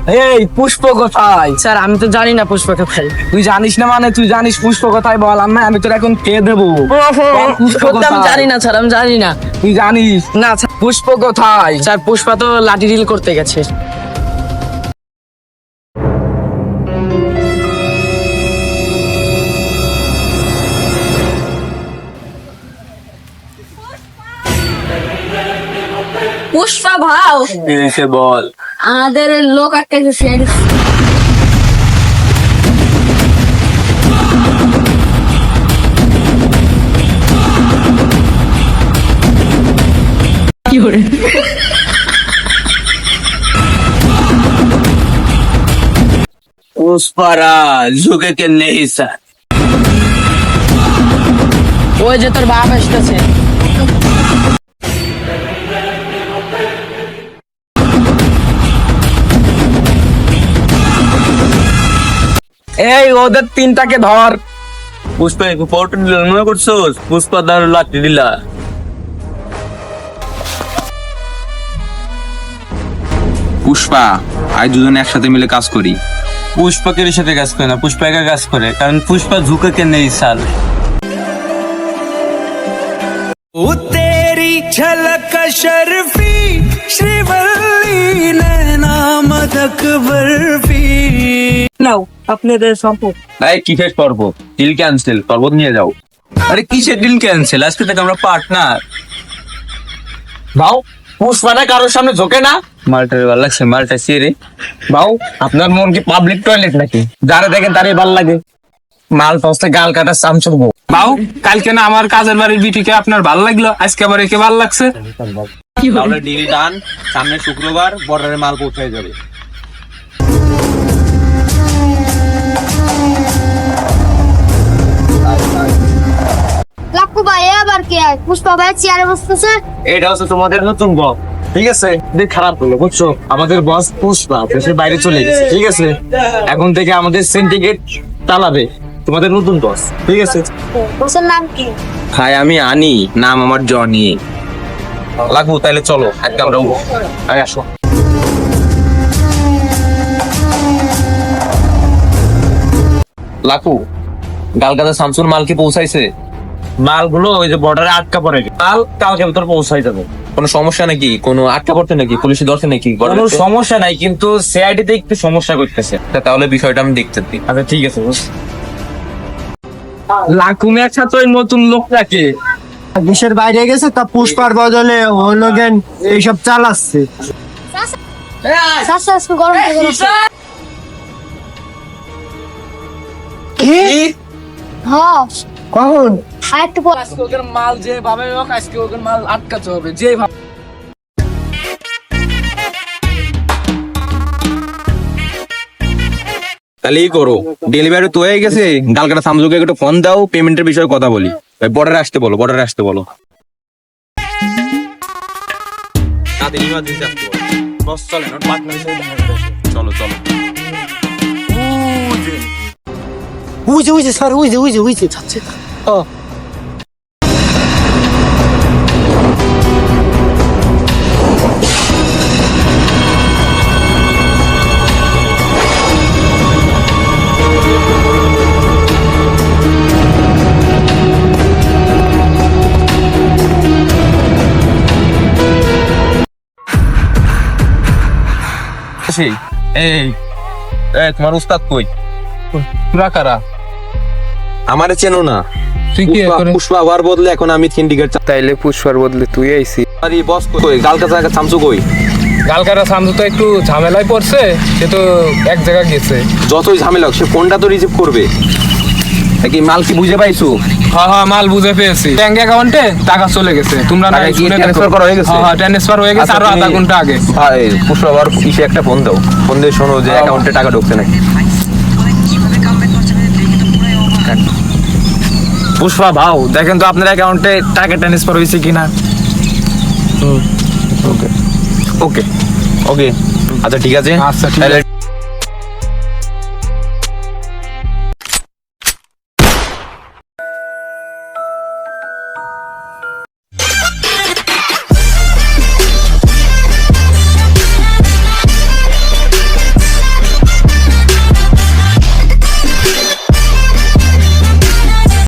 এই পুষ্প কোথায়? স্যার আমি তো জানি না পুষ্প কোথায়। তুই জানিস না মানে তুই জানিস পুষ্প কোথায় বল, আমি তোর এখন খেয়ে দেবো। বল, পুষ্প সত্যি আমি কোথায়? জানি না স্যার, আমি জানি না। তুই জানিস না স্যার, পুষ্প কোথায়? স্যার পুষ্পা তো লাঠি ডিল করতে গেছে। পুষ্পা ভাও এসে বল। আমাদের লোক একটা पुष्पराज झुके के नहीं सर। ওই যে তোর বাপ আসতেছে। এই ওদের তিনটাকে ধর। পুষ্পা ফটো দিল মনে করছোস? পুষ্পা ধর লাঠি দিলা। পুষ্পা আজ দুজনে একসাথে মিলে কাজ করি। পুষ্পাকে সাথে কাজ করে না, পুষ্পা একা কাজ করে, কারণ পুষ্পা ঝুঁকে কে নেই সাল। वो तेरी झलक शर्फी श्रीवल्ली नैना मदक बर्फी। নাও আপনাদের সম্পদ। এই কিসের পর্ব? ডিল ক্যান্সেল, পর্বত নিয়ে যাও। আরে কিসের ডিল ক্যান্সেল? আজকে থেকে আমরা পার্টনার। ভাও পুষ্পা না কারোর সামনে ঝোঁকে না। মালটার ভালো লাগছে, মালটা সিরে। ভাও আপনার মন কি পাবলিক টয়লেট নাকি? যারা দেখেন তারই ভালো লাগে। মাল পৌঁছতে গাল কাটা চামচুর বউ। বাউ কালকে না আমার কাজের বাড়ির বিটিকে আপনার ভালো লাগলো, আজকে আবার একে ভালো লাগছে। তাহলে ডিল ডান, সামনে শুক্রবার বর্ডারে মাল পৌঁছে যাবে। লাক্কু ভাই আবার কে? পুষ্পা ভাই চেয়ারে বসতেছে। এটা হচ্ছে তোমাদের নতুন বস, ঠিক আছে? দেখ খারাপ হলো বুঝছো, আমাদের বস পুষ্পা দেশের বাইরে চলে গেছে, ঠিক আছে? এখন থেকে আমাদের সিন্ডিকেট চালাবে তোমাদের নতুন বস, ঠিক আছে? বসের নাম কি? হাই আমি আনি, নাম আমার জনি। লাগবো তাহলে চলো আজকে আমরা আয় আসো। লাকু গালকাতা শামসুর মাল কি পৌঁছাইছে? মালগুলো ওই যে বর্ডারে আটকা পড়ে গেছে, মাল কালকে ভিতর পৌঁছাই যাবে। কোনো সমস্যা নাকি? কোনো আটকা পড়তে নাকি? পুলিশে ধরছে নাকি? কোনো সমস্যা নাই, কিন্তু সিআইডি তে একটু সমস্যা করতেছে। তাহলে বিষয়টা আমি দেখতে দিই। আচ্ছা ঠিক আছে বস। লাকুমে একসাথে ওই নতুন লোকটাকে দেশের বাইরে গেছে, তা পুষ্পার বদলে ও লোকেন এইসব চালাচ্ছে। শ্বাস গরম করে হ্যাঁ কখন? আর একটু পর আজকে ওদের মাল যেভাবে হোক, আজকে ওদের মাল আটকাতে হবে যেভাবে। তাহলে এই করো, ডেলিভারি তো হয়ে গেছে, গালকাটা শামসুকে একটু ফোন দাও, পেমেন্টের বিষয়ে কথা বলি। বর্ডারে আসতে বলো, বর্ডারে আসতে বলো। বস চলেন, ওর পার্টনার হিসেবে দেখা যাবে। চলো চলো। উইছে স্যার, উইছে যাচ্ছে। এই এই তোমার উস্তাদ কই? তোরা কারা? আমারে চেনো না? তুই কি করে? পুষ্পা হওয়ার বদলে এখন আমি সিন্ডিকেট। তাইলে পুষ্পার বদলে তুই আইছি। আরে বস কই? গালকাটা শামসু কই? গালকাটা সামনে তো একটু ঝামেলায় পড়ছে, সে তো এক জায়গা গেছে। যতই ঝামেলা হোক সে ফোনটা তো রিসিভ করবে নাকি? মাল কি বুঝে পাইছো? হ্যাঁ মাল বুঝে পেয়েছি, ব্যাংক অ্যাকাউন্টে টাকা চলে গেছে। তোমরা না টাকা কি ট্রান্সফার করা হয়ে গেছে? হ্যাঁ ট্রান্সফার হয়ে গেছে, আচ্ছা, আরো আধা তুমি- ঘন্টা আগে। ভাই পুষ্পা আবার কিসে একটা ফোন দাও, ফোন দিয়ে শোনো যে অ্যাকাউন্টে টাকা ঢুকছে নাকি। পুষ্পা ভাও দেখেন তো আপনার অ্যাকাউন্টে টাকা ট্রান্সফার হয়েছে কিনা। ওকে ওকে ওকে, আচ্ছা ঠিক আছে। আচ্ছা ঠিক আছে। তাহলে